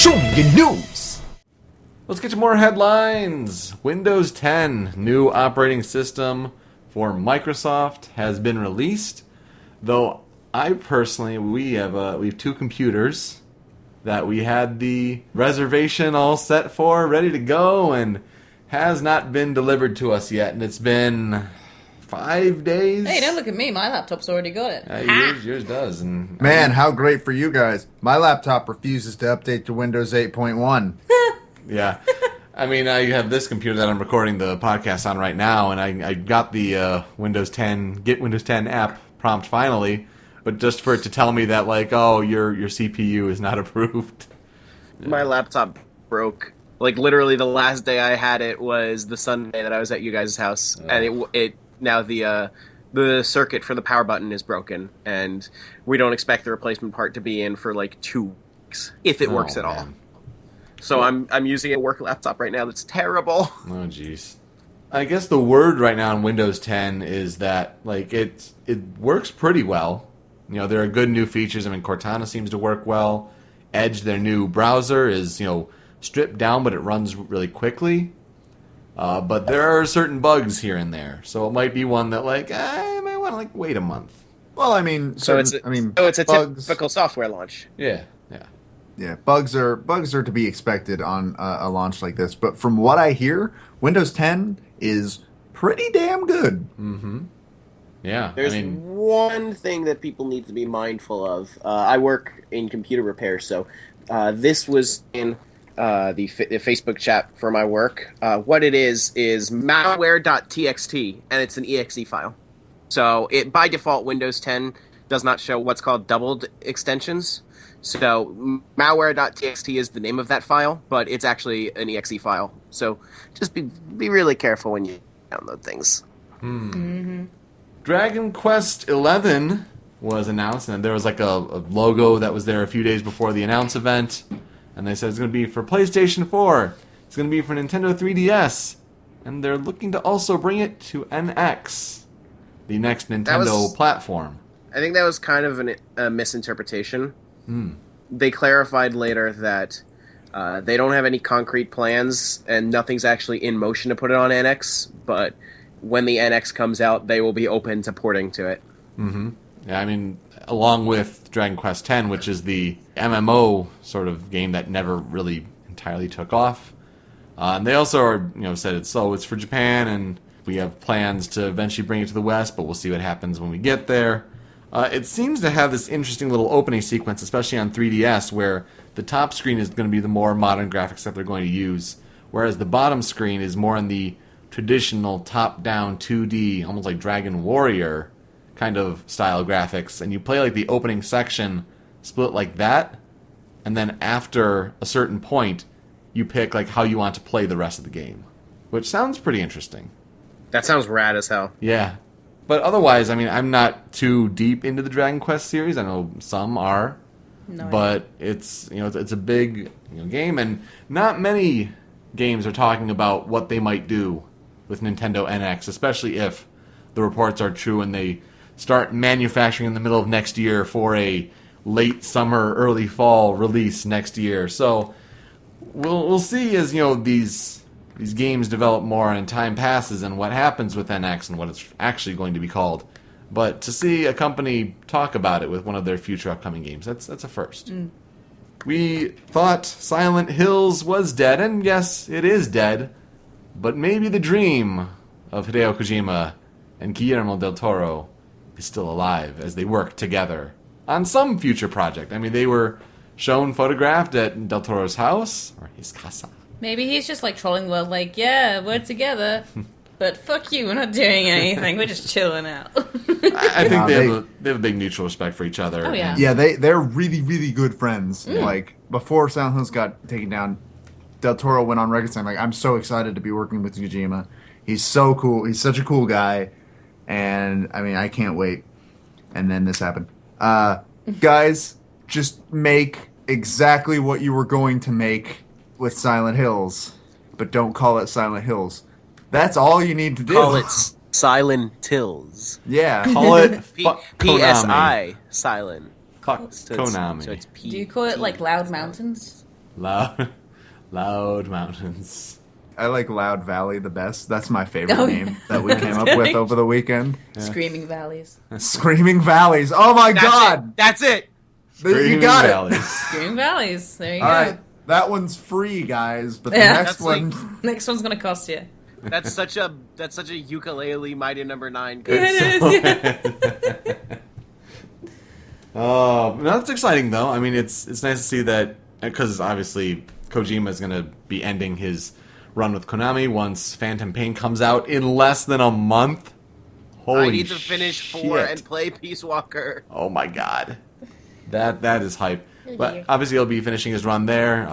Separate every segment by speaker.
Speaker 1: Shonen News!
Speaker 2: Let's get to more headlines. Windows 10, new operating system for Microsoft, has been released. Though I personally, we have two computers that we had the reservation all set for, ready to go, and has not been delivered to us yet. And it's been 5 days.
Speaker 3: Hey, don't look at me. My laptop's already got it.
Speaker 2: Yours does. And
Speaker 4: Man, how great for you guys. My laptop refuses to update to Windows 8.1.
Speaker 2: Yeah. I mean, I have this computer that I'm recording the podcast on right now, and I got the Windows 10 app prompt finally, but just for it to tell me that, like, oh, your CPU is not approved.
Speaker 5: My laptop broke. Like, literally the last day I had it was the Sunday that I was at you guys' house, and it now the circuit for the power button is broken, and we don't expect the replacement part to be in for like 2 weeks, if it works at all. So I'm using a work laptop right now that's terrible.
Speaker 2: Oh, jeez. I guess the word right now on Windows 10 is that, like, it works pretty well. You know, there are good new features. I mean, Cortana seems to work well. Edge, their new browser, is, you know, stripped down, but it runs really quickly. But there are certain bugs here and there. So it might be one that, like, I might want to, like, wait a month.
Speaker 4: Well, I mean,
Speaker 5: So it's a
Speaker 4: bugs,
Speaker 5: typical software launch.
Speaker 2: Yeah.
Speaker 4: Yeah, bugs are to be expected on a launch like this. But from what I hear, Windows 10 is pretty damn good.
Speaker 2: Mm-hmm. Yeah.
Speaker 5: There's one thing that people need to be mindful of. I work in computer repair, so this was in the Facebook chat for my work. What it is malware.txt, and it's an exe file. So by default, Windows 10 does not show what's called doubled extensions. So malware.txt is the name of that file, but it's actually an exe file. So just be really careful when you download things.
Speaker 3: Mm-hmm.
Speaker 2: Dragon Quest XI was announced, and there was like a logo that was there a few days before the announce event, and they said it's going to be for PlayStation 4, it's going to be for Nintendo 3DS, and they're looking to also bring it to NX, the next Nintendo platform.
Speaker 5: I think that was kind of a misinterpretation. They clarified later that they don't have any concrete plans and nothing's actually in motion to put it on NX, but when the NX comes out, they will be open to porting to it.
Speaker 2: Mm-hmm. Yeah, I mean, along with Dragon Quest X, which is the MMO sort of game that never really entirely took off. And they also are, said it's for Japan, and we have plans to eventually bring it to the West, but we'll see what happens when we get there. It seems to have this interesting little opening sequence, especially on 3DS, where the top screen is going to be the more modern graphics that they're going to use, whereas the bottom screen is more in the traditional top-down 2D, almost like Dragon Warrior kind of style graphics. And you play like the opening section split like that, and then after a certain point, you pick like how you want to play the rest of the game, which sounds pretty interesting.
Speaker 5: That sounds rad as hell.
Speaker 2: Yeah. But otherwise, I mean, I'm not too deep into the Dragon Quest series. I know some are, but it's a big game, and not many games are talking about what they might do with Nintendo NX, especially if the reports are true and they start manufacturing in the middle of next year for a late summer, early fall release next year. So we'll see as these games develop more and time passes and what happens with NX and what it's actually going to be called. But to see a company talk about it with one of their future upcoming games, that's a first. We thought Silent Hills was dead, and yes, it is dead, but maybe the dream of Hideo Kojima and Guillermo del Toro is still alive as they work together on some future project. I mean, they were photographed at Del Toro's house, or his casa.
Speaker 3: Maybe he's just like trolling the world, like, yeah, we're together, but fuck you, we're not doing anything, we're just chilling out.
Speaker 2: I think they have a big mutual respect for each other.
Speaker 3: Oh, yeah.
Speaker 4: Yeah, they're really, really good friends. Like, before Silent Hills got taken down, Del Toro went on record saying, like, I'm so excited to be working with Kojima. He's so cool. He's such a cool guy. And, I mean, I can't wait. And then this happened. Guys, just make exactly what you were going to make with Silent Hills, but don't call it Silent Hills. That's all you need to do.
Speaker 5: Call it Silent Hills.
Speaker 4: Yeah.
Speaker 2: Call it
Speaker 5: PSI Silent.
Speaker 2: Konami.
Speaker 5: So it's P.
Speaker 3: Do you call it like Loud Mountains?
Speaker 2: Loud mountains.
Speaker 4: I like Loud Valley the best. That's my favorite
Speaker 3: Oh,
Speaker 4: name that we came up with over the weekend.
Speaker 3: Screaming Valleys.
Speaker 4: Screaming Valleys. Oh my god!
Speaker 5: That's it.
Speaker 4: You got
Speaker 2: Valleys.
Speaker 4: it.
Speaker 3: Screaming Valleys. There you
Speaker 4: All
Speaker 3: go.
Speaker 4: right, that one's free, guys. But the
Speaker 3: Yeah.
Speaker 4: next
Speaker 5: That's like-
Speaker 4: one,
Speaker 3: Next one's gonna cost you.
Speaker 5: That's such a ukulele Mighty Number 9.
Speaker 2: Oh, that's exciting though. I mean, it's nice to see that because obviously Kojima is going to be ending his run with Konami once Phantom Pain comes out in less than a month. Holy
Speaker 5: I need to finish 4
Speaker 2: shit.
Speaker 5: and play Peace Walker.
Speaker 2: Oh my god, that is hype. But obviously he'll be finishing his run there.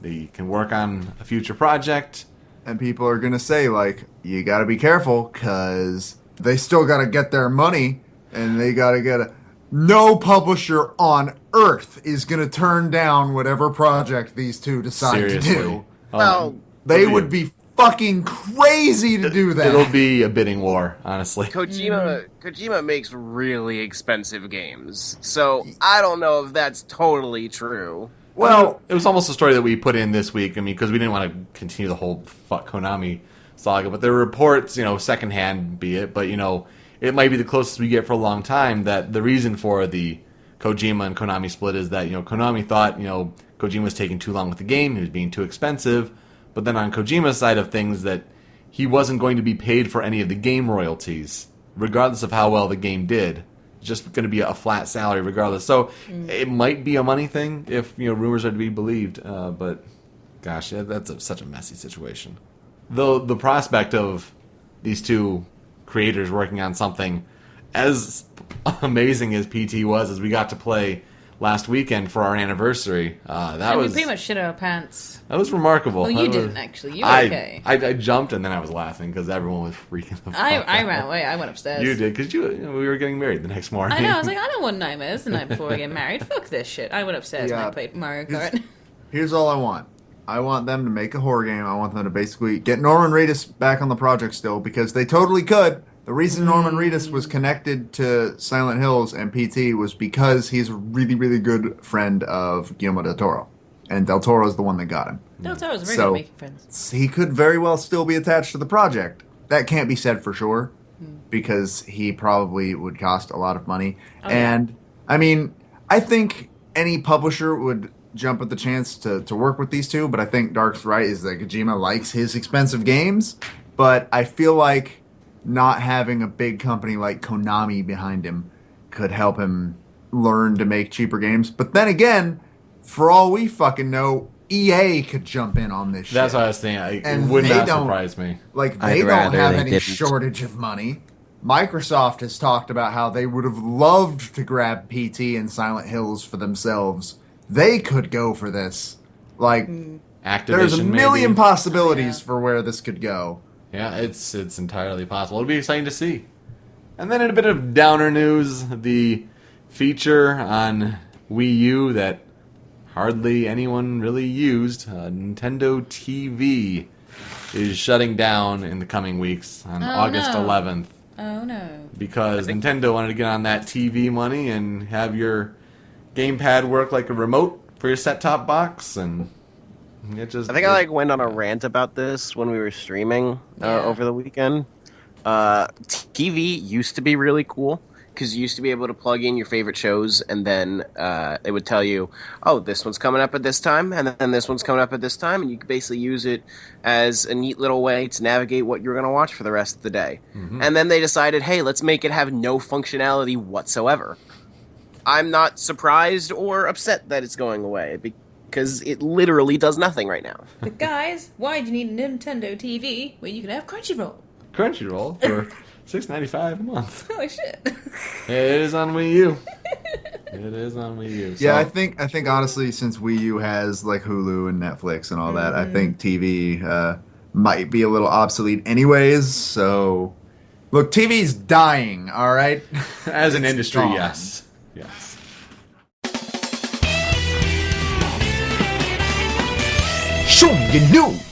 Speaker 2: He can work on a future project.
Speaker 4: and people are gonna say like, you gotta be careful because they still gotta get their money, and they gotta get a. No publisher on Earth is gonna turn down whatever project these two decide
Speaker 2: Seriously.
Speaker 4: to do.
Speaker 5: Well,
Speaker 4: They would be fucking crazy to do that.
Speaker 2: It'll be a bidding war, honestly.
Speaker 5: Kojima makes really expensive games, so I don't know if that's totally true.
Speaker 4: Well,
Speaker 2: It was almost a story that we put in this week. I mean, because we didn't want to continue the whole fuck Konami saga, but there were reports, secondhand be it, but it might be the closest we get for a long time that the reason for the Kojima and Konami split is that Konami thought Kojima was taking too long with the game, he was being too expensive, but then on Kojima's side of things that he wasn't going to be paid for any of the game royalties, regardless of how well the game did. Just going to be a flat salary regardless. So it might be a money thing if rumors are to be believed. But gosh, that's such a messy situation. Though the prospect of these two creators working on something as amazing as PT was, as we got to play last weekend for our anniversary,
Speaker 3: We pretty much shit our pants.
Speaker 2: that was remarkable.
Speaker 3: Well, you
Speaker 2: That
Speaker 3: didn't
Speaker 2: was-
Speaker 3: actually. You were okay.
Speaker 2: I jumped and then I was laughing because everyone was freaking the fuck
Speaker 3: I
Speaker 2: out.
Speaker 3: ran away. I went upstairs.
Speaker 2: You did because we were getting married the next morning.
Speaker 3: I know. I was like, I don't want nightmares the night before I get married. Fuck this shit. I went upstairs and
Speaker 4: Yeah.
Speaker 3: I played Mario Kart.
Speaker 4: here's all I want. I want them to make a horror game. I want them to basically get Norman Reedus back on the project still, because they totally could. The reason Norman Reedus was connected to Silent Hills and PT was because he's a really, really good friend of Guillermo del Toro. And del Toro is the one that got him.
Speaker 3: Del Toro's very
Speaker 4: So-
Speaker 3: good at making friends.
Speaker 4: He could very well still be attached to the project. That can't be said for sure, because he probably would cost a lot of money. And, I mean, I think any publisher would jump at the chance to work with these two, but I think Dark's right, is that Kojima likes his expensive games, but I feel like not having a big company like Konami behind him could help him learn to make cheaper games. But then again, for all we fucking know, EA could jump in on this shit.
Speaker 2: That's what I was thinking.
Speaker 4: And
Speaker 2: It would
Speaker 4: they
Speaker 2: not
Speaker 4: don't-
Speaker 2: surprise me.
Speaker 4: Like,
Speaker 1: I'd
Speaker 4: they don't
Speaker 1: rather
Speaker 4: have
Speaker 1: they
Speaker 4: any
Speaker 1: didn't.
Speaker 4: shortage of money. Microsoft has talked about how they would have loved to grab PT and Silent Hills for themselves. They could go for this. Like,
Speaker 2: Activision,
Speaker 4: there's a million
Speaker 2: maybe.
Speaker 4: possibilities
Speaker 3: Yeah.
Speaker 4: for where this could go.
Speaker 2: Yeah, it's entirely possible. It'll be exciting to see. And then in a bit of downer news, the feature on Wii U that hardly anyone really used, Nintendo TV, is shutting down in the coming weeks on August
Speaker 3: no.
Speaker 2: 11th.
Speaker 3: Oh no.
Speaker 2: Because Nintendo wanted to get on that TV money and have your gamepad work like a remote for your set-top box, and it just...
Speaker 5: I think I went on a rant about this when we were streaming
Speaker 3: Yeah.
Speaker 5: over the weekend. TV used to be really cool because you used to be able to plug in your favorite shows, and then it would tell you, oh, this one's coming up at this time, and then this one's coming up at this time, and you could basically use it as a neat little way to navigate what you're going to watch for the rest of the day. And then they decided, hey, let's make it have no functionality whatsoever. I'm not surprised or upset that it's going away because it literally does nothing right now.
Speaker 3: But guys, why do you need a Nintendo TV when you can have Crunchyroll?
Speaker 2: Crunchyroll for $6.95 a month.
Speaker 3: Holy shit.
Speaker 2: It is on Wii U. It is on Wii U.
Speaker 4: Yeah,
Speaker 2: So-
Speaker 4: I think honestly, since Wii U has like Hulu and Netflix and all that, I think TV might be a little obsolete anyways. So, look, TV's dying. All right,
Speaker 2: As an
Speaker 4: It's
Speaker 2: industry,
Speaker 4: gone.
Speaker 2: yes. Yes.
Speaker 4: Show you news.